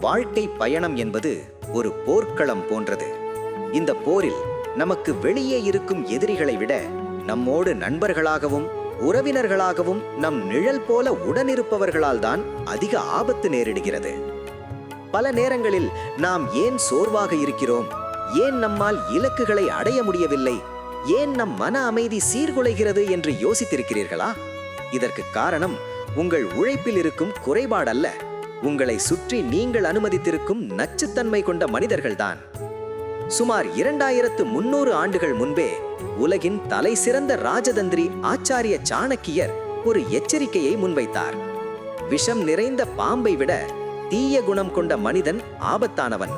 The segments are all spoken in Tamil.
வாழ்க்கை பயணம் என்பது ஒரு போர்க்களம் போன்றது. இந்த போரில் நமக்கு வெளியே இருக்கும் எதிரிகளை விட நம்மோடு நண்பர்களாகவும் உறவினர்களாகவும் நம் நிழல் போல உடனிருப்பவர்களால் தான் அதிக ஆபத்து நேரிடுகிறது. பல நேரங்களில் நாம் ஏன் சோர்வாக இருக்கிறோம், ஏன் நம்மால் இலக்குகளை அடைய முடியவில்லை, ஏன் நம் மன அமைதி சீர்குலைகிறது என்று யோசித்திருக்கிறீர்களா? இதற்கு காரணம் உங்கள் உழைப்பில் இருக்கும் குறைபாடல்ல, உங்களை சுற்றி நீங்கள் அனுமதித்திருக்கும் நச்சுத்தன்மை கொண்ட மனிதர்கள்தான். சுமார் 2300 ஆண்டுகள் முன்பே உலகின் தலை சிறந்த ராஜதந்திரி ஆச்சாரிய சாணக்கியர் ஒரு எச்சரிக்கையை முன்வைத்தார். விஷம் நிறைந்த பாம்பை விட தீய குணம் கொண்ட மனிதன் ஆபத்தானவன்.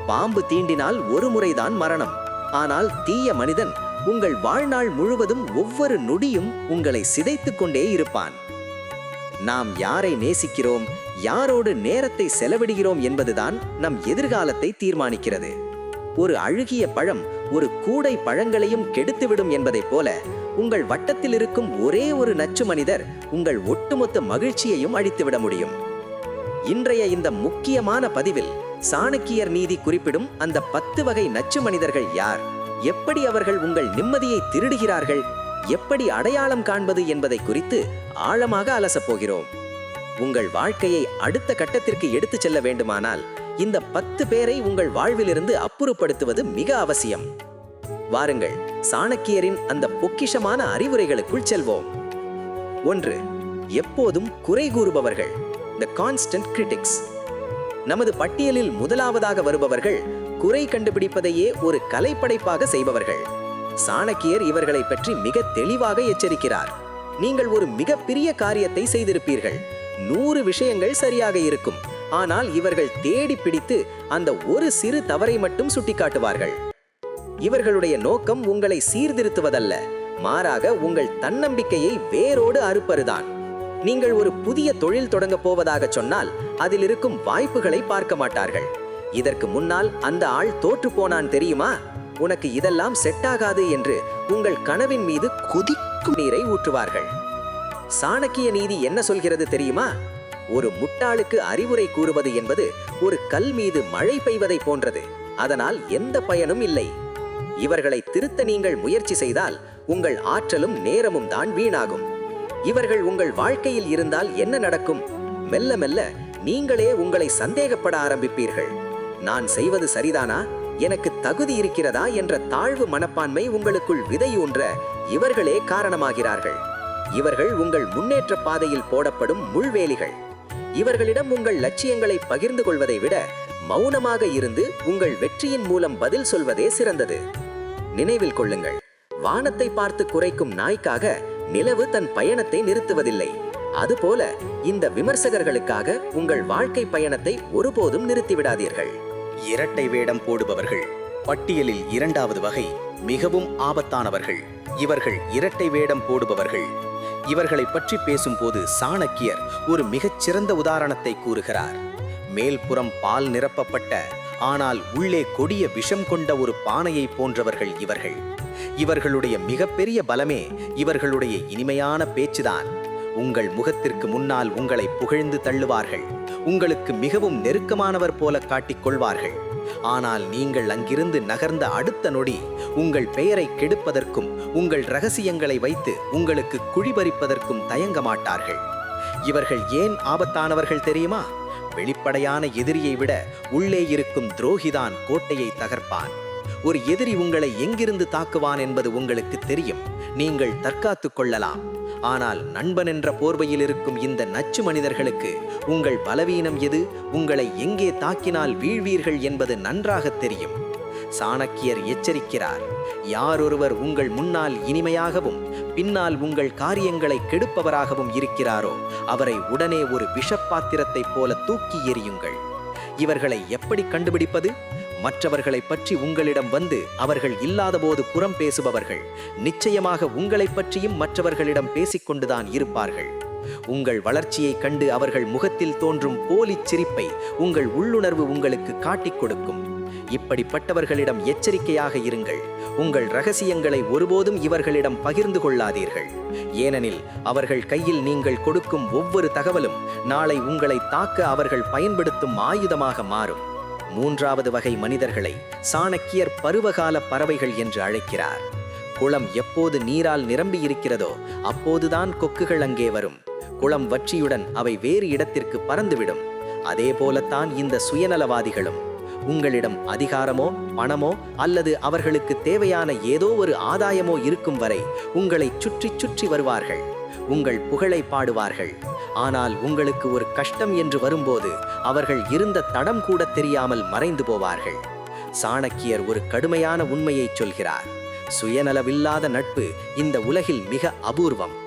பாம்பு தீண்டினால் ஒரு முறைதான் மரணம், ஆனால் தீய மனிதன் உங்கள் வாழ்நாள் முழுவதும் ஒவ்வொரு நொடியும் உங்களை சிதைத்துக் கொண்டே இருப்பான். நாம் யாரை நேசிக்கிறோம், யாரோடு நேரத்தை செலவிடுகிறோம் என்பதுதான் நம் எதிர்காலத்தை தீர்மானிக்கிறது. ஒரு அழுகிய பழம் ஒரு கூடை பழங்களையும் கெடுத்துவிடும் என்பதைப் போல உங்கள் வட்டத்தில் இருக்கும் ஒரே ஒரு நச்சு மனிதர் உங்கள் ஒட்டுமொத்த மகிழ்ச்சியையும் அழித்துவிட முடியும். இன்றைய இந்த முக்கியமான பதிவில் சாணக்கியர் நீதி குறிப்பிடும் அந்த 10 வகை நச்சு மனிதர்கள் யார், எப்படி அவர்கள் உங்கள் நிம்மதியை திருடுகிறார்கள், எப்படி அடையாளம் காண்பது என்பதை குறித்து ஆழமாக அலசப் போகிறோம். உங்கள் வாழ்க்கையை அடுத்த கட்டத்திற்கு எடுத்துச் செல்ல வேண்டுமானால் இந்த 10 பேரை உங்கள் வாழ்விலிருந்து அப்புறப்படுத்துவது மிக அவசியம். வாருங்கள், சாணக்கியரின் அந்த பொக்கிஷமான அறிவுரைகளுக்குள் செல்வோம். 1. எப்போதும் குறை கூறுபவர்கள், தி கான்ஸ்டன்ட் கிரிட்டிக்ஸ். நமது பட்டியலில் முதலாவதாக வருபவர்கள் குறை கண்டுபிடிப்பதையே ஒரு கலைப்படைப்பாக செய்பவர்கள். சாணக்கியர் இவர்களை பற்றி மிக தெளிவாக எச்சரிக்கிறார். நீங்கள் ஒரு மிகப்பெரிய காரியத்தை செய்திருப்பீர்கள், 100 விஷயங்கள் சரியாக இருக்கும், ஆனால் இவர்கள் தேடி பிடித்து அந்த ஒரு சிறு தவறை மட்டும் சுட்டிக்காட்டுவார்கள். இவர்களுடைய நோக்கம் உங்களை சீர்திருத்துவதல்ல, மாறாக உங்கள் தன்னம்பிக்கையை வேரோடு அறுப்பதுதான். நீங்கள் ஒரு புதிய தொழில் தொடங்க போவதாக சொன்னால் அதில் இருக்கும் வாய்ப்புகளை பார்க்க மாட்டார்கள். இதற்கு முன்னால் அந்த ஆள் தோற்று போனான் தெரியுமா, உனக்கு இதெல்லாம் செட் ஆகாது என்று உங்கள் கனவின் மீது கொதிக்கும் நீரை ஊற்றுவார்கள். சாணக்கிய நீதி என்ன சொல்கிறது தெரியுமா? ஒரு முட்டாளுக்கு அறிவுரை கூறுவது என்பது ஒரு கல் மீது மழை பெய்வதை போன்றது, அதனால் எந்த பயனும் இல்லை. இவர்களை திருத்த நீங்கள் முயற்சி செய்தால் உங்கள் ஆற்றலும் நேரமும் தான் வீணாகும். இவர்கள் உங்கள் வாழ்க்கையில் இருந்தால் என்ன நடக்கும்? மெல்ல மெல்ல நீங்களே உங்களை சந்தேகப்பட ஆரம்பிப்பீர்கள். நான் செய்வது சரிதானா, எனக்கு தகுதி இருக்கிறதா என்ற தாழ்வு மனப்பான்மை உங்களுக்குள் விதையூன்ற இவர்களே காரணமாகிறார்கள். இவர்கள் உங்கள் முன்னேற்ற பாதையில் போடப்படும் முள்வேலிகள். இவர்களிடம் உங்கள் லட்சியங்களை பகிர்ந்து கொள்வதை விட மௌனமாக இருந்து உங்கள் வெற்றியின் மூலம் பதில் சொல்வதே சிறந்தது. நினைவில் கொள்ளுங்கள், வானத்தை பார்த்து குறைக்கும் நாய்க்காக நிலவு தன் பயணத்தை நிறுத்துவதில்லை. அதுபோல இந்த விமர்சகர்களுக்காக உங்கள் வாழ்க்கை பயணத்தை ஒருபோதும் நிறுத்திவிடாதீர்கள். இரட்டை வேடம் போடுபவர்கள், பட்டியலில் 2வது வகை மிகவும் ஆபத்தானவர்கள். இவர்கள் இரட்டை வேடம் போடுபவர்கள். இவர்களை பற்றி பேசும்போது சாணக்கியர் ஒரு மிகச்சிறந்த உதாரணத்தை கூறுகிறார். மேல்புறம் பால் நிரப்பப்பட்ட ஆனால் உள்ளே கொடிய விஷம் கொண்ட ஒரு பானையை போன்றவர்கள் இவர்கள். இவர்களுடைய மிகப்பெரிய பலமே இவர்களுடைய இனிமையான பேச்சுதான். உங்கள் முகத்திற்கு முன்னால் உங்களை புகழ்ந்து தள்ளுவார்கள், உங்களுக்கு மிகவும் நெருக்கமானவர் போல காட்டிக்கொள்வார்கள். ஆனால் நீங்கள் அங்கிருந்து நகர்ந்த அடுத்த நொடி உங்கள் பெயரை கெடுப்பதற்கும் உங்கள் ரகசியங்களை வைத்து உங்களுக்கு குழிபறிப்பதற்கும் தயங்க மாட்டார்கள். இவர்கள் ஏன் ஆபத்தானவர்கள் தெரியுமா? வெளிப்படையான எதிரியை விட உள்ளே இருக்கும் துரோகிதான் கோட்டையை தகர்ப்பான். ஒரு எதிரி உங்களை எங்கிருந்து தாக்குவான் என்பது உங்களுக்கு தெரியும், நீங்கள் தற்காத்து கொள்ளலாம். ஆனால் நண்பன் என்ற போர்வையில் இருக்கும் இந்த நச்சு மனிதர்களுக்கு உங்கள் பலவீனம் எது, உங்களை எங்கே தாக்கினால் வீழ்வீர்கள் என்பது நன்றாக தெரியும். சாணக்கியர் எச்சரிக்கிறார், யாரொருவர் உங்கள் முன்னால் இனிமையாகவும் பின்னால் உங்கள் காரியங்களை கெடுப்பவராகவும் இருக்கிறாரோ அவரை உடனே ஒரு விஷப்பாத்திரத்தைப் போல தூக்கி எறியுங்கள். இவர்களை எப்படி கண்டுபிடிப்பது? மற்றவர்களை பற்றி உங்களிடம் வந்து அவர்கள் இல்லாதபோது புறம் பேசுபவர்கள் நிச்சயமாக உங்களை பற்றியும் மற்றவர்களிடம் பேசிக்கொண்டுதான் இருப்பார்கள். உங்கள் வளர்ச்சியை கண்டு அவர்கள் முகத்தில் தோன்றும் போலி சிரிப்பை உங்கள் உள்ளுணர்வு உங்களுக்கு காட்டிக் கொடுக்கும். இப்படிப்பட்டவர்களிடம் எச்சரிக்கையாக இருங்கள். உங்கள் ரகசியங்களை ஒருபோதும் இவர்களிடம் பகிர்ந்து கொள்ளாதீர்கள். ஏனெனில் அவர்கள் கையில் நீங்கள் கொடுக்கும் ஒவ்வொரு தகவலும் நாளை உங்களை தாக்க அவர்கள் பயன்படுத்தும் ஆயுதமாக மாறும். 3வது வகை மனிதர்களை சாணக்கியர் பருவகால பறவைகள் என்று அழைக்கிறார். குளம் எப்போது நீரால் நிரம்பியிருக்கிறதோ அப்போதுதான் கொக்குகள் அங்கே வரும். குளம் வற்றியுடன் அவை வேறு இடத்திற்கு பறந்துவிடும். அதே போலத்தான் இந்த சுயநலவாதிகளும். உங்களிடம் அதிகாரமோ பணமோ அல்லது அவர்களுக்கு தேவையான ஏதோ ஒரு ஆதாயமோ இருக்கும் வரை உங்களை சுற்றி சுற்றி வருவார்கள். உங்கள் புகழை பாடுவார்கள். ஆனால் உங்களுக்கு ஒரு கஷ்டம் என்று வரும்போது அவர்கள் இருந்த தடம் கூட தெரியாமல் மறைந்து போவார்கள். சாணக்கியர் ஒரு கடுமையான உண்மையை சொல்கிறார். சுயநலவில்லாத நட்பு இந்த உலகில் மிக அபூர்வம்.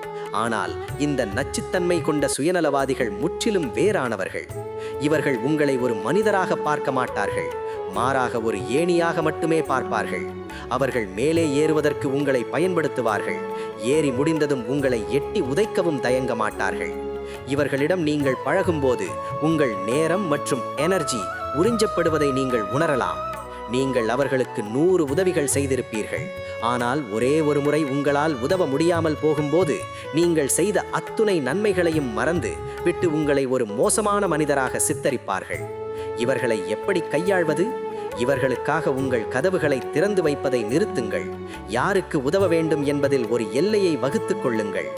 ஆனால் இந்த நச்சுத்தன்மை கொண்ட சுயநலவாதிகள் முற்றிலும் வேறானவர்கள். இவர்கள் உங்களை ஒரு மனிதராக பார்க்க மாட்டார்கள், மாறாக ஒரு ஏணியாக மட்டுமே பார்ப்பார்கள். அவர்கள் மேலே ஏறுவதற்கு உங்களை பயன்படுத்துவார்கள். ஏறி முடிந்ததும் உங்களை எட்டி உதைக்கவும் தயங்க மாட்டார்கள். இவர்களிடம் நீங்கள் பழகும்போது உங்கள் நேரம் மற்றும் எனர்ஜி உறிஞ்சப்படுவதை நீங்கள் உணரலாம். நீங்கள் அவர்களுக்கு 100 உதவிகள் செய்திருப்பீர்கள். ஆனால் ஒரே ஒரு முறை உங்களால் உதவ முடியாமல் போகும்போது நீங்கள் செய்த அத்துணை நன்மைகளையும் மறந்து விட்டு உங்களை ஒரு மோசமான மனிதராக சித்தரிப்பார்கள். இவர்களை எப்படி கையாள்வது? இவர்களுக்காக உங்கள் கதவுகளை திறந்து வைப்பதை நிறுத்துங்கள். யாருக்கு உதவ வேண்டும் என்பதில் ஒரு எல்லையை வகுத்துக் கொள்ளுங்கள்.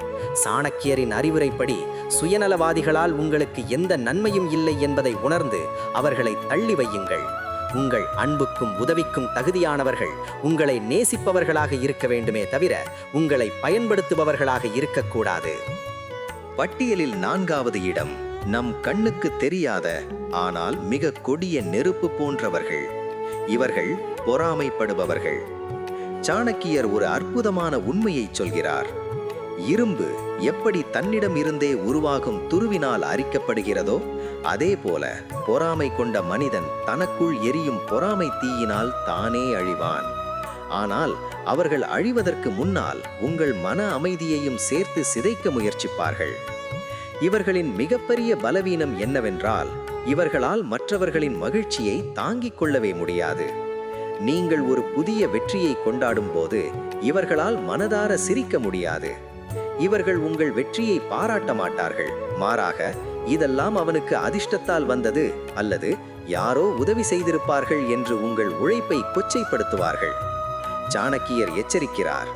சாணக்கியரின் அறிவுரைப்படி சுயநலவாதிகளால் உங்களுக்கு எந்த நன்மையும் இல்லை என்பதை உணர்ந்து அவர்களை தள்ளி வையுங்கள். உங்கள் அன்புக்கும் உதவிக்கும் தகுதியானவர்கள் உங்களை நேசிப்பவர்களாக இருக்க வேண்டுமே தவிர உங்களை பயன்படுத்துபவர்களாக இருக்கக்கூடாது. பட்டியலில் 4வது இடம் நம் கண்ணுக்கு தெரியாத ஆனால் மிக கொடிய நெருப்பு போன்றவர்கள். இவர்கள் பொறாமைப்படுபவர்கள். சாணக்கியர் ஒரு அற்புதமான உண்மையை சொல்கிறார். இரும்பு எப்படி தன்னிடம் இருந்தே உருவாகும் துருவினால் அரிக்கப்படுகிறதோ அதே போல பொறாமை கொண்ட மனிதன் தனக்குள் எரியும் பொறாமை தீயினால் தானே அழிவான். ஆனால் அவர்கள் அழிவதற்கு முன்னால் உங்கள் மன அமைதியையும் சேர்த்து சிதைக்க முயற்சிப்பார்கள். இவர்களின் மிகப்பெரிய பலவீனம் என்னவென்றால் இவர்களால் மற்றவர்களின் மகிழ்ச்சியை தாங்கிக் கொள்ளவே முடியாது. நீங்கள் ஒரு புதிய வெற்றியை கொண்டாடும் போது இவர்களால் மனதார சிரிக்க முடியாது. இவர்கள் உங்கள் வெற்றியை பாராட்ட மாட்டார்கள். மாறாக இதெல்லாம் அவனுக்கு அதிர்ஷ்டத்தால் வந்தது அல்லது யாரோ உதவி செய்திருப்பார்கள் என்று உங்கள் உழைப்பை கொச்சைப்படுத்துவார்கள். சாணக்கியர் எச்சரிக்கிறார்.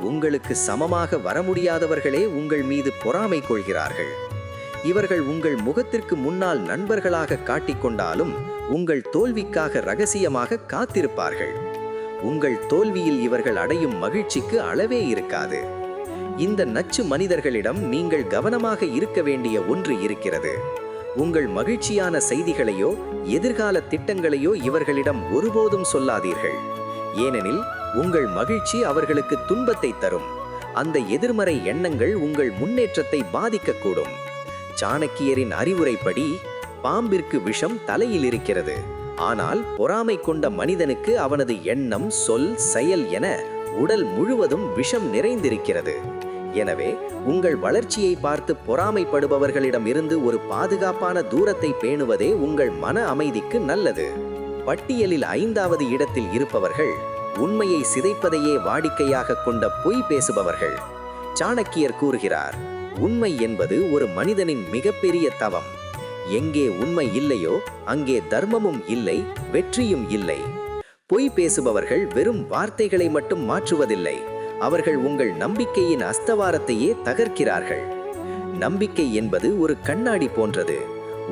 உங்களுக்கு சமமாக வர முடியாதவர்களே உங்கள் மீது பொறாமை கொள்கிறார்கள். இவர்கள் உங்கள் முகத்திற்கு முன்னால் நண்பர்களாக காட்டிக்கொண்டாலும் உங்கள் தோல்விக்காக ரகசியமாக காத்திருப்பார்கள். உங்கள் தோல்வியில் இவர்கள் அடையும் மகிழ்ச்சிக்கு அளவே இருக்காது. இந்த நச்சு மனிதர்களிடம் நீங்கள் கவனமாக இருக்க வேண்டிய ஒன்று இருக்கிறது. உங்கள் மகிழ்ச்சியான செய்திகளையோ எதிர்கால திட்டங்களையோ இவர்களிடம் ஒருபோதும் சொல்லாதீர்கள். ஏனெனில் உங்கள் மகிழ்ச்சி அவர்களுக்கு துன்பத்தை தரும். அந்த எதிர்மறை எண்ணங்கள் உங்கள் முன்னேற்றத்தை பாதிக்கக்கூடும். சாணக்கியரின் அறிவுரைப்படி பாம்பிற்கு விஷம் தலையில் இருக்கிறது. ஆனால் பொறாமை கொண்ட மனிதனுக்கு அவனது எண்ணம், சொல், செயல் என உடல் முழுவதும் விஷம் நிறைந்திருக்கிறது. எனவே உங்கள் வளர்ச்சியை பார்த்து பொறாமைப்படுபவர்களிடம் இருந்து ஒரு பாதுகாப்பான தூரத்தை பேணுவதே உங்கள் மன அமைதிக்கு நல்லது. பட்டியலில் 5வது இடத்தில் இருப்பவர்கள் உண்மையை சிதைப்பதையே வாடிக்கையாக கொண்ட பொய் பேசுபவர்கள். சாணக்கியர் கூறுகிறார், உண்மை என்பது ஒரு மனிதனின் மிகப்பெரிய தவம். எங்கே உண்மை இல்லையோ அங்கே தர்மமும் இல்லை, வெற்றியும் இல்லை. பொய் பேசுபவர்கள் வெறும் வார்த்தைகளை மட்டும் மாற்றுவதில்லை, அவர்கள் உங்கள் நம்பிக்கையின் அஸ்தவாரத்தையே தகர்க்கிறார்கள். நம்பிக்கை என்பது ஒரு கண்ணாடி போன்றது.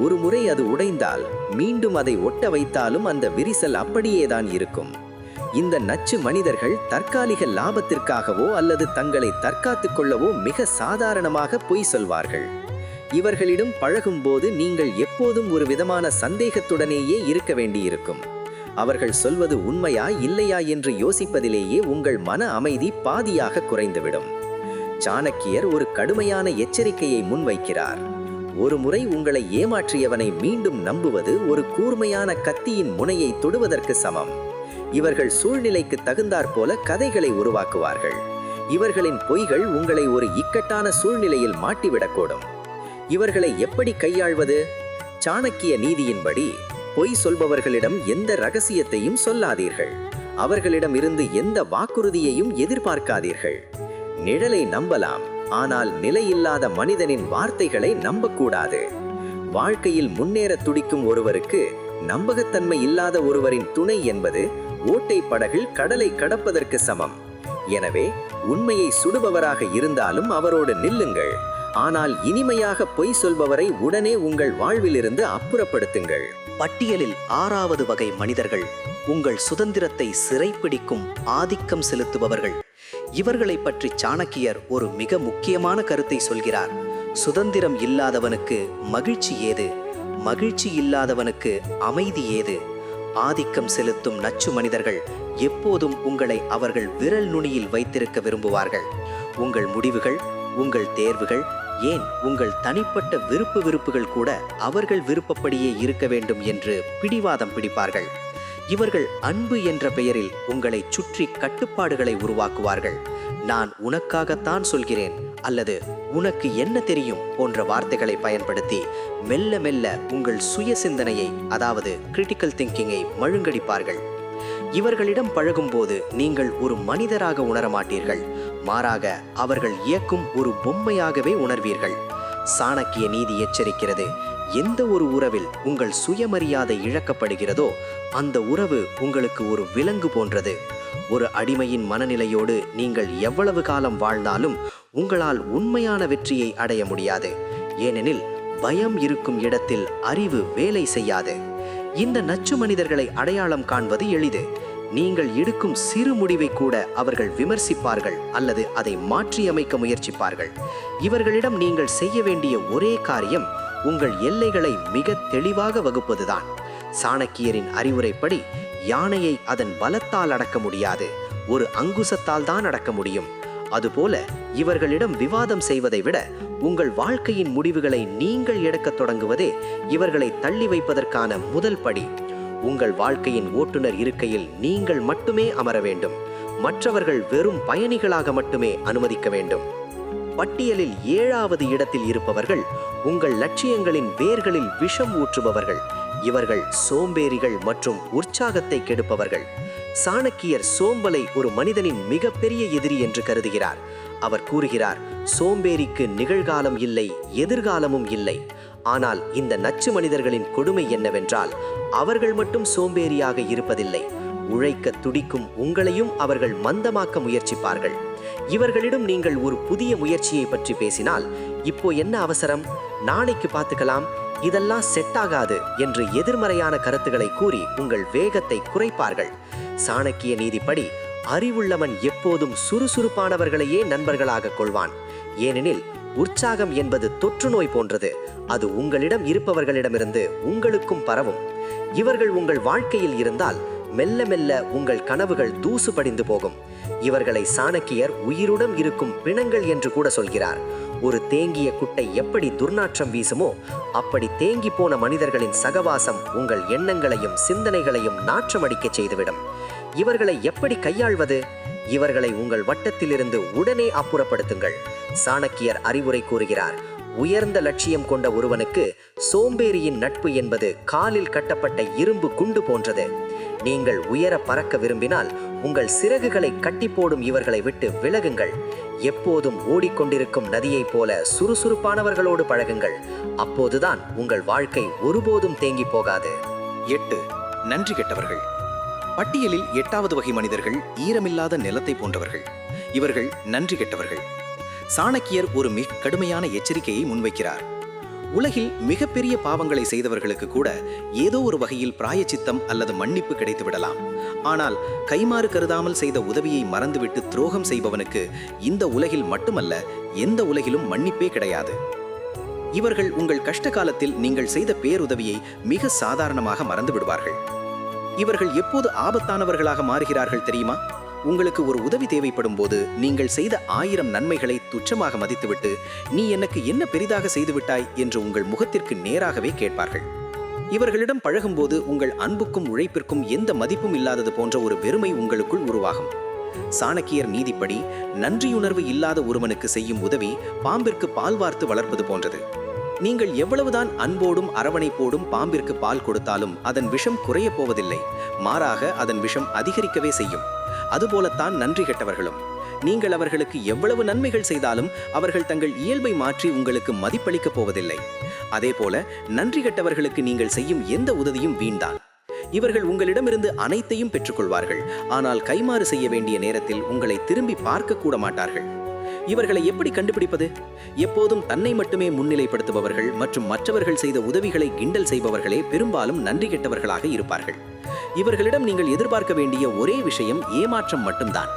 ஒரு முறை அது உடைந்தால் மீண்டும் அதை ஒட்ட வைத்தாலும் அந்த விரிசல் அப்படியேதான் இருக்கும். இந்த நச்சு மனிதர்கள் தற்காலிக லாபத்திற்காகவோ அல்லது தங்களை தற்காத்துக் கொள்ளவோ மிக சாதாரணமாக பொய் சொல்வார்கள். இவர்களிடம் பழகும்போது நீங்கள் எப்போதும் ஒரு விதமான சந்தேகத்துடனேயே இருக்க வேண்டியிருக்கும். அவர்கள் சொல்வது உண்மையா இல்லையா என்று யோசிப்பதிலேயே உங்கள் மன அமைதி பாதியாக குறைந்துவிடும். சாணக்கியர் ஒரு கடுமையான எச்சரிக்கையை முன்வைக்கிறார். ஒரு முறை உங்களை ஏமாற்றியவனை மீண்டும் நம்புவது ஒரு கூர்மையான கத்தியின் முனையை தொடுவதற்கு சமம். இவர்கள் சூழ்நிலைக்கு தகுந்தாற்போல கதைகளை உருவாக்குவார்கள். இவர்களின் பொய்கள் உங்களை ஒரு இக்கட்டான சூழ்நிலையில் மாட்டிவிடக்கூடும். இவர்களை எப்படி கையாள்வது? சாணக்கிய நீதியின்படி பொய் சொல்பவர்களிடம் எந்த ரகசியத்தையும் சொல்லாதீர்கள். அவர்களிடம் இருந்து எந்த வாக்குறுதியையும் எதிர்பார்க்காதீர்கள். நிழலை நம்பலாம், ஆனால் நிலையில்லாத மனிதனின் வார்த்தைகளை நம்பக்கூடாது. வாழ்க்கையில் முன்னேற துடிக்கும் ஒருவருக்கு நம்பகத்தன்மை இல்லாத ஒருவரின் துணை என்பது ஓட்டை படகில் கடலை கடப்பதற்கு சமம். எனவே உண்மையை சுடுபவராக இருந்தாலும் அவரோடு நில்லுங்கள். ஆனால் இனிமையாக பொய் சொல்பவரை உடனே உங்கள் வாழ்விலிருந்து அப்புறப்படுத்துங்கள். பட்டியலில் 6வது வகை மனிதர்கள் உங்கள் சுதந்திரத்தை சிறைப்பிடிக்கும் ஆதிக்கம் செலுத்துபவர்கள். இவர்களை பற்றி சாணக்கியர் ஒரு மிக முக்கியமான கருத்தை சொல்கிறார். சுதந்திரம் இல்லாதவனுக்கு மகிழ்ச்சி ஏது? மகிழ்ச்சி இல்லாதவனுக்கு அமைதி ஏது? ஆதிக்கம் செலுத்தும் நச்சு மனிதர்கள் எப்போதும் உங்களை அவர்கள் விரல் நுனியில் வைத்திருக்க விரும்புவார்கள். உங்கள் முடிவுகள், உங்கள் தேர்வுகள், ஏன் உங்கள் தனிப்பட்ட விருப்புகள் கூட அவர்கள் விருப்பப்படியே இருக்க வேண்டும் என்று பிடிவாதம் பிடிப்பார்கள். இவர்கள் அன்பு என்ற பெயரில் உங்களை சுற்றி கட்டுப்பாடுகளை உருவாக்குவார்கள். நான் உனக்காகத்தான் சொல்கிறேன் அல்லது உனக்கு என்ன தெரியும் போன்ற வார்த்தைகளை பயன்படுத்தி மெல்ல மெல்ல உங்கள் சுய சிந்தனையை, அதாவது கிரிட்டிக்கல் திங்கிங்கை மழுங்கடிப்பார்கள். இவர்களிடம் பழகும்போது நீங்கள் ஒரு மனிதராக உணரமாட்டீர்கள். மாறாக அவர்கள் இயக்கும் ஒரு பொம்மையாகவே உணர்வீர்கள். சாணக்கிய நீதி எச்சரிக்கிறது, எந்த ஒரு உறவில் உங்கள் சுயமரியாதை இழக்கப்படுகிறதோ அந்த உறவு உங்களுக்கு ஒரு விலங்கு போன்றது. ஒரு அடிமையின் மனநிலையோடு நீங்கள் எவ்வளவு காலம் வாழ்ந்தாலும் உங்களால் உண்மையான வெற்றியை அடைய முடியாது. ஏனெனில் பயம் இருக்கும் இடத்தில் அறிவு வேலை செய்யாது. இந்த நச்சு மனிதர்களை அடையாளம் காண்பது எளிது. நீங்கள் எடுக்கும் சிறு முடிவை கூட அவர்கள் விமர்சிப்பார்கள் அல்லது அதை மாற்றியமைக்க முயற்சிப்பார்கள். இவர்களிடம் நீங்கள் செய்ய வேண்டிய ஒரே காரியம் உங்கள் எல்லைகளை மிக தெளிவாக வகுப்பதுதான். சாணக்கியரின் அறிவுரைப்படி யானையை அதன் பலத்தால் அடக்க முடியாது, ஒரு அங்குசத்தால் தான் அடக்க முடியும். அதுபோல இவர்களிடம் விவாதம் செய்வதை விட உங்கள் வாழ்க்கையின் முடிவுகளை நீங்கள் எடுக்கத் தொடங்குவதே இவர்களை தள்ளி வைப்பதற்கான முதல் படி. உங்கள் வாழ்க்கையின் ஓட்டுநர் இருக்கையில் நீங்கள் மட்டுமே அமர வேண்டும். மற்றவர்கள் வெறும் பயணிகளாக மட்டுமே அனுமதிக்க வேண்டும். பட்டியலில் 7வது இடத்தில் இருப்பவர்கள் உங்கள் லட்சியங்களின் வேர்களில் விஷம் ஊற்றுபவர்கள். இவர்கள் சோம்பேறிகள் மற்றும் உற்சாகத்தை கெடுப்பவர்கள். சாணக்கியர் சோம்பலை ஒரு மனிதனின் மிகப்பெரிய எதிரி என்று கருதுகிறார். அவர் கூறுகிறார், சோம்பேறிக்கு நிகழ்காலம் இல்லை, எதிர்காலமும் இல்லை. ஆனால் இந்த நச்சு மனிதர்களின் கொடுமை என்னவென்றால் அவர்கள் மட்டும் சோம்பேறியாக இருப்பதில்லை. உழைக்க துடிக்கும் உங்களையும் அவர்கள் மந்தமாக்க முயற்சிப்பார்கள். இவர்களிடம் நீங்கள் ஒரு புதிய முயற்சியை பற்றி பேசினால், இப்போ என்ன அவசரம், நாளைக்கு பார்த்துக்கலாம், இதெல்லாம் செட் ஆகாது என்று எதிர்மறையான கருத்துக்களை கூறி உங்கள் வேகத்தை குறைப்பார்கள். சாணக்கிய நீதிப்படி அறிவுள்ளவன் எப்போதும் சுறுசுறுப்பானவர்களையே நண்பர்களாக கொள்வான். ஏனெனில் உற்சாகம் என்பது தொற்று நோய் போன்றது. அது உங்களிடம் இருப்பவர்களிடமிருந்து உங்களுக்கும் பரவும். இவர்கள் உங்கள் வாழ்க்கையில் இருந்தால் மெல்ல மெல்ல உங்கள் கனவுகள் தூசு படிந்து போகும். இவர்களை சாணக்கியர் உயிருடன் இருக்கும் பிணங்கள் என்று கூட சொல்கிறார். ஒரு தேங்கிய குட்டை எப்படி துர்நாற்றம் வீசுமோ அப்படி தேங்கி போன மனிதர்களின் சகவாசம் உங்கள் எண்ணங்களையும் சிந்தனைகளையும் நாற்றமடிக்க செய்துவிடும். இவர்களை எப்படி கையாள்வது? இவர்களை உங்கள் வட்டத்திலிருந்து உடனே அப்புறப்படுத்துங்கள். சாணக்கியர் அறிவுரை கூறுகிறார், உயர்ந்த லட்சியம் கொண்ட ஒருவனுக்கு சோம்பேறியின் நட்பு என்பது காலில் கட்டப்பட்ட இரும்பு குண்டு போன்றது. நீங்கள் உயர பறக்க விரும்பினால் உங்கள் சிறகுகளை கட்டி போடும் இவர்களை விட்டு விலகுங்கள். எப்போதும் ஓடிக்கொண்டிருக்கும் நதியைப் போல சுறுசுறுப்பானவர்களோடு பழகுங்கள். அப்போதுதான் உங்கள் வாழ்க்கை ஒருபோதும் தேங்கி போகாது. 8. நன்றி கெட்டவர்கள். பட்டியலில் 8வது வகை மனிதர்கள் ஈரமில்லாத நிலத்தை போன்றவர்கள். இவர்கள் நன்றி கெட்டவர்கள். சாணக்கியர் ஒரு மிக கடுமையான எச்சரிக்கையை முன்வைக்கிறார். உலகில் மிகப்பெரிய பாவங்களை செய்தவர்களுக்கு கூட ஏதோ ஒரு வகையில் பிராயச்சித்தம் அல்லது மன்னிப்பு கிடைத்து விடலாம். ஆனால் கைமாறு கருதாமல் செய்த உதவியை மறந்துவிட்டு துரோகம் செய்பவனுக்கு இந்த உலகில் மட்டுமல்ல, எந்த உலகிலும் மன்னிப்பே கிடையாது. இவர்கள் உங்கள் கஷ்ட காலத்தில் நீங்கள் செய்த பேருதவியை மிக சாதாரணமாக மறந்து விடுவார்கள். இவர்கள் எப்போது ஆபத்தானவர்களாக மாறுகிறார்கள் தெரியுமா? உங்களுக்கு ஒரு உதவி தேவைப்படும் போது நீங்கள் செய்த 1000 நன்மைகளை துச்சமாக மதித்துவிட்டு, நீ எனக்கு என்ன பெரிதாக செய்துவிட்டாய் என்று உங்கள் முகத்திற்கு நேராகவே கேட்பார்கள். இவர்களிடம் பழகும்போது உங்கள் அன்புக்கும் உழைப்பிற்கும் எந்த மதிப்பும் இல்லாதது போன்ற ஒரு வெறுமை உங்களுக்குள் உருவாகும். சாணக்கியர் நீதிப்படி நன்றியுணர்வு இல்லாத ஒருவனுக்கு செய்யும் உதவி பாம்பிற்கு பால் வார்த்து வளர்ப்பது போன்றது. நீங்கள் எவ்வளவுதான் அன்போடும் அரவணைப்போடும் பாம்பிற்கு பால் கொடுத்தாலும் அதன் விஷம் குறையப் போவதில்லை, மாறாக அதன் விஷம் அதிகரிக்கவே செய்யும். அதுபோலத்தான் நன்றி கெட்டவர்களும். நீங்கள் அவர்களுக்கு எவ்வளவு நன்மைகள் செய்தாலும் அவர்கள் தங்கள் இயல்பை மாற்றி உங்களுக்கு மதிப்பளிக்கப் போவதில்லை. அதேபோல நன்றி கெட்டவர்களுக்கு நீங்கள் செய்யும் எந்த உதவியும் வீண்தான். இவர்கள் உங்களிடமிருந்து அனைத்தையும் பெற்றுக்கொள்வார்கள், ஆனால் கைமாறு செய்ய வேண்டிய நேரத்தில் உங்களை திரும்பி பார்க்க கூட மாட்டார்கள். இவர்களை எப்படி கண்டுபிடிப்பது? எப்போதும் தன்னை மட்டுமே முன்னிலைப்படுத்துபவர்கள் மற்றும் மற்றவர்கள் செய்த உதவிகளை கிண்டல் செய்பவர்களே பெரும்பாலும் நன்றி கெட்டவர்களாக இருப்பார்கள். இவர்களிடம் நீங்கள் எதிர்பார்க்க வேண்டிய ஒரே விஷயம் ஏமாற்றம் மட்டும்தான்.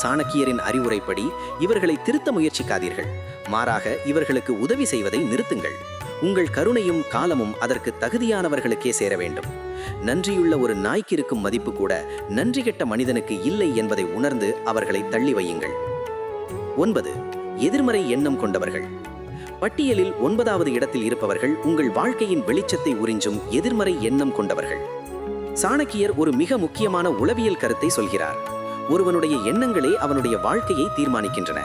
சாணக்கியரின் அறிவுரைப்படி இவர்களை திருத்த முயற்சிக்காதீர்கள், மாறாக இவர்களுக்கு உதவி செய்வதை நிறுத்துங்கள். உங்கள் கருணையும் காலமும் அதற்கு தகுதியானவர்களுக்கே சேர வேண்டும். நன்றியுள்ள ஒரு நாய்க்கு இருக்கும் மதிப்பு கூட நன்றி கெட்ட மனிதனுக்கு இல்லை என்பதை உணர்ந்து அவர்களை தள்ளி வையுங்கள். 9. எதிர்மறை எண்ணம் கொண்டவர்கள். பட்டியலில் 9வது இடத்தில் இருப்பவர்கள் உங்கள் வாழ்க்கையின் வெளிச்சத்தை உறிஞ்சும் எதிர்மறை எண்ணம் கொண்டவர்கள். சாணக்கியர் ஒரு மிக முக்கியமான உளவியல் கருத்தை சொல்கிறார். ஒருவனுடைய எண்ணங்களே அவனுடைய வாழ்க்கையை தீர்மானிக்கின்றன.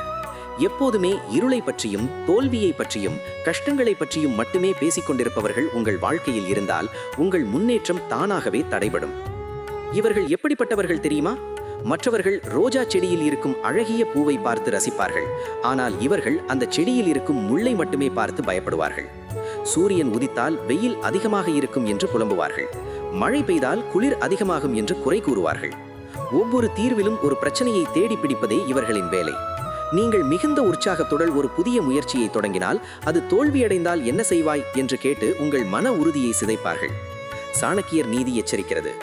எப்போதுமே இருளை பற்றியும் தோல்வியை பற்றியும் கஷ்டங்களை பற்றியும் மட்டுமே பேசிக்கொண்டிருப்பவர்கள் உங்கள் வாழ்க்கையில் இருந்தால் உங்கள் முன்னேற்றம் தானாகவே தடைபடும். இவர்கள் எப்படிப்பட்டவர்கள் தெரியுமா? மற்றவர்கள் ரோஜா செடியில் இருக்கும் அழகிய பூவை பார்த்து ரசிப்பார்கள், ஆனால் இவர்கள் அந்த செடியில் இருக்கும் முள்ளை மட்டுமே பார்த்து பயப்படுவார்கள். சூரியன் உதித்தால் வெயில் அதிகமாக இருக்கும் என்று புலம்புவார்கள், மழை பெய்தால் குளிர் அதிகமாகும் என்று குறை கூறுவார்கள். ஒவ்வொரு தீர்விலும் ஒரு பிரச்சனையை தேடி பிடிப்பதே இவர்களின் வேலை. நீங்கள் மிகுந்த உற்சாகத்துடன் ஒரு புதிய முயற்சியை தொடங்கினால் அது தோல்வியடைந்தால் என்ன செய்வாய் என்று கேட்டு உங்கள் மன உறுதியை சிதைப்பார்கள். சாணக்கியர் நீதி எச்சரிக்கிறது.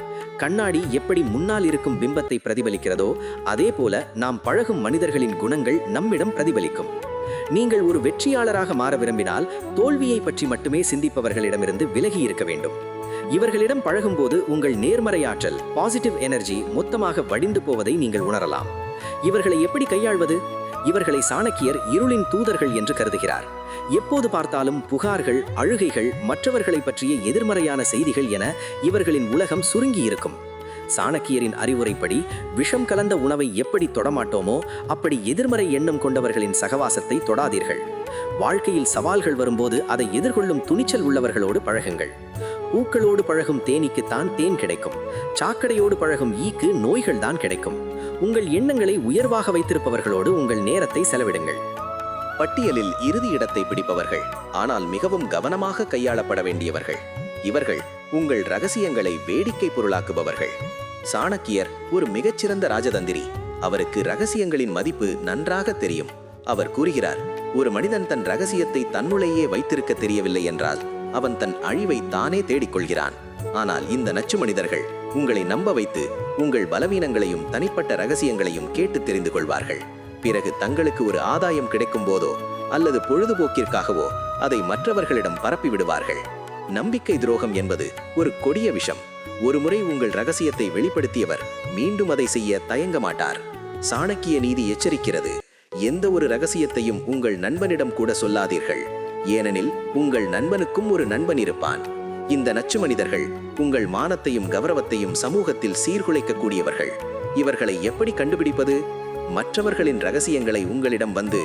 கண்ணாடி எப்படி முன்னால் இருக்கும் பிம்பத்தை பிரதிபலிக்கிறதோ அதே போல நாம் பழகும் மனிதர்களின் குணங்கள் நம்மிடம் பிரதிபலிக்கும். நீங்கள் ஒரு வெற்றியாளராக மாற விரும்பினால் தோல்வியை பற்றி மட்டுமே சிந்திப்பவர்களிடமிருந்து விலகி இருக்க வேண்டும். இவர்களிடம் பழகும்போது உங்கள் நேர்மறை ஆற்றல், பாசிட்டிவ் எனர்ஜி மொத்தமாக வடிந்து போவதை நீங்கள் உணரலாம். இவர்களை எப்படி கையாள்வது? இவர்களை சாணக்கியர் இருளின் தூதர்கள் என்று கருதுகிறார். எப்போது பார்த்தாலும் புகார்கள், அழுகைகள், மற்றவர்களை பற்றிய எதிர்மறையான செய்திகள் என இவர்களின் உலகம் சுருங்கி இருக்கும். சாணக்கியரின் அறிவுரைப்படி விஷம் கலந்த உணவை எப்படி தொடமாட்டோமோ அப்படி எதிர்மறை எண்ணம் கொண்டவர்களின் சகவாசத்தை தொடாதீர்கள். வாழ்க்கையில் சவால்கள் வரும்போது அதை எதிர்கொள்ளும் துணிச்சல் உள்ளவர்களோடு பழகுங்கள். பூக்களோடு பழகும் தேனீக்குத்தான் தேன் கிடைக்கும், சாக்கடையோடு பழகும் ஈக்கு நோய்கள் தான் கிடைக்கும். உங்கள் எண்ணங்களை உயர்வாக வைத்திருப்பவர்களோடு உங்கள் நேரத்தை செலவிடுங்கள். பட்டியலில் இறுதி இடத்தை பிடிப்பவர்கள், ஆனால் மிகவும் கவனமாக கையாளப்பட வேண்டியவர்கள். இவர்கள் உங்கள் ரகசியங்களை வேடிக்கை பொருளாக்குபவர்கள். சாணக்கியர் ஒரு மிகச்சிறந்த ராஜதந்திரி. அவருக்கு ரகசியங்களின் மதிப்பு நன்றாக தெரியும். அவர் கூறுகிறார், ஒரு மனிதன் தன் ரகசியத்தை தன்னுள்ளேயே வைத்திருக்க தெரியவில்லை என்றால் அவன் தன் அழிவை தானே தேடிக்கொள்கிறான். ஆனால் இந்த நச்சு மனிதர்கள் உங்களை நம்ப வைத்து உங்கள் பலவீனங்களையும் தனிப்பட்ட ரகசியங்களையும் கேட்டு தெரிந்து கொள்வார்கள். பிறகு தங்களுக்கு ஒரு ஆதாயம் கிடைக்கும் போதோ அல்லது பொழுதுபோக்கிற்காகவோ அதை மற்றவர்களிடம் பரப்பி விடுவார்கள். நம்பிக்கை துரோகம் என்பது ஒரு கொடிய விஷம். ஒருமுறை உங்கள் ரகசியத்தை வெளிப்படுத்தியவர் மீண்டும் அதை செய்ய தயங்க மாட்டார். சாணக்கிய நீதி எச்சரிக்கிறது, எந்த ஒரு ரகசியத்தையும் உங்கள் நண்பனிடம் கூட சொல்லாதீர்கள். ஏனெனில் உங்கள் நண்பனுக்கும் ஒரு நண்பன் இருப்பான். இந்த நச்சு மனிதர்கள் உங்கள் மானத்தையும் கௌரவத்தையும் சமூகத்தில் சீர்குலைக்கக்கூடியவர்கள். இவர்களை எப்படி கண்டுபிடிப்பது? மற்றவர்களின் ரகசியங்களை உங்களிடம் வந்து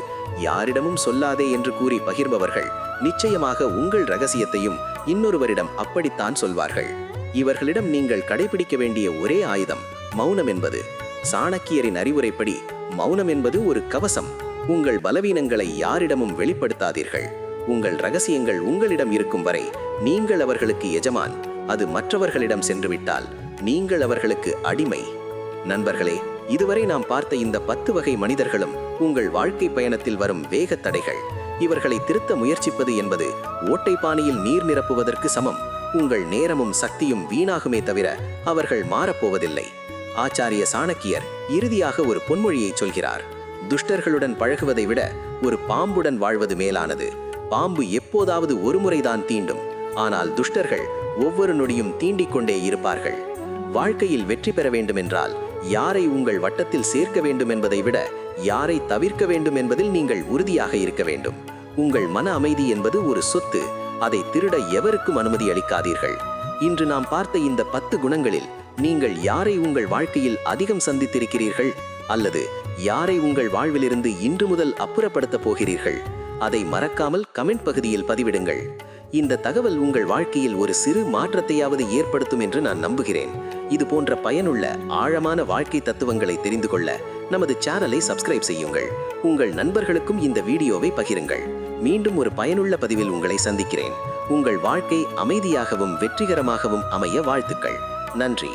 யாரிடமும் சொல்லாதே என்று கூறி பகிர்பவர்கள் நிச்சயமாக உங்கள் ரகசியத்தையும் இன்னொருவரிடம் அப்படித்தான் சொல்வார்கள். இவர்களிடம் நீங்கள் கடைபிடிக்க வேண்டிய ஒரே ஆயுதம் மௌனம் என்பது. சாணக்கியரின் அறிவுரைப்படி மௌனம் என்பது ஒரு கவசம். உங்கள் பலவீனங்களை யாரிடமும் வெளிப்படுத்தாதீர்கள். உங்கள் ரகசியங்கள் உங்களிடம் இருக்கும் வரை நீங்கள் அவர்களுக்கு எஜமான். அது மற்றவர்களிடம் சென்றுவிட்டால் நீங்கள் அவர்களுக்கு அடிமை. நண்பர்களே, இதுவரை நாம் பார்த்த இந்த 10 வகை மனிதர்களும் உங்கள் வாழ்க்கை பயணத்தில் வரும் வேக தடைகள். இவர்களை திருத்த முயற்சிப்பது என்பது ஓட்டைப்பானையில் நீர் நிரப்புவதற்கு சமம். உங்கள் நேரமும் சக்தியும் வீணாகுமே தவிர அவர்கள் மாறப்போவதில்லை. ஆச்சாரிய சாணக்கியர் இறுதியாக ஒரு பொன்மொழியை சொல்கிறார், துஷ்டர்களுடன் பழகுவதை விட ஒரு பாம்புடன் வாழ்வது மேலானது. பாம்பு எப்போதாவது ஒரு முறைதான் தீண்டும், ஆனால் துஷ்டர்கள் ஒவ்வொரு நொடியும் தீண்டிக் கொண்டே இருப்பார்கள். வாழ்க்கையில் வெற்றி பெற வேண்டுமென்றால் யாரை உங்கள் வட்டத்தில் சேர்க்க வேண்டும் என்பதை விட யாரை தவிர்க்க வேண்டும் என்பதில் நீங்கள் உறுதியாக இருக்க வேண்டும். உங்கள் மன அமைதி என்பது ஒரு சொத்து. அதை திருட எவருக்கும் அனுமதி அளிக்காதீர்கள். இன்று நாம் பார்த்த இந்த 10 குணங்களில் நீங்கள் யாரை உங்கள் வாழ்க்கையில் அதிகம் சந்தித்திருக்கிறீர்கள்? அல்லது யாரை உங்கள் வாழ்விலிருந்து இன்று முதல் அப்புறப்படுத்தப் போகிறீர்கள்? அதை மறக்காமல் கமெண்ட் பகுதியில் பதிவிடுங்கள். இந்த தகவல் உங்கள் வாழ்க்கையில் ஒரு சிறு மாற்றத்தையாவது ஏற்படுத்தும் என்று நான் நம்புகிறேன். இது போன்ற பயனுள்ள ஆழமான வாழ்க்கை தத்துவங்களை தெரிந்து கொள்ள நமது சேனலை சப்ஸ்கிரைப் செய்யுங்கள். உங்கள் நண்பர்களுக்கும் இந்த வீடியோவை பகிருங்கள். மீண்டும் ஒரு பயனுள்ள பதிவில் உங்களை சந்திக்கிறேன். உங்கள் வாழ்க்கை அமைதியாகவும் வெற்றிகரமாகவும் அமைய வாழ்த்துக்கள். நன்றி.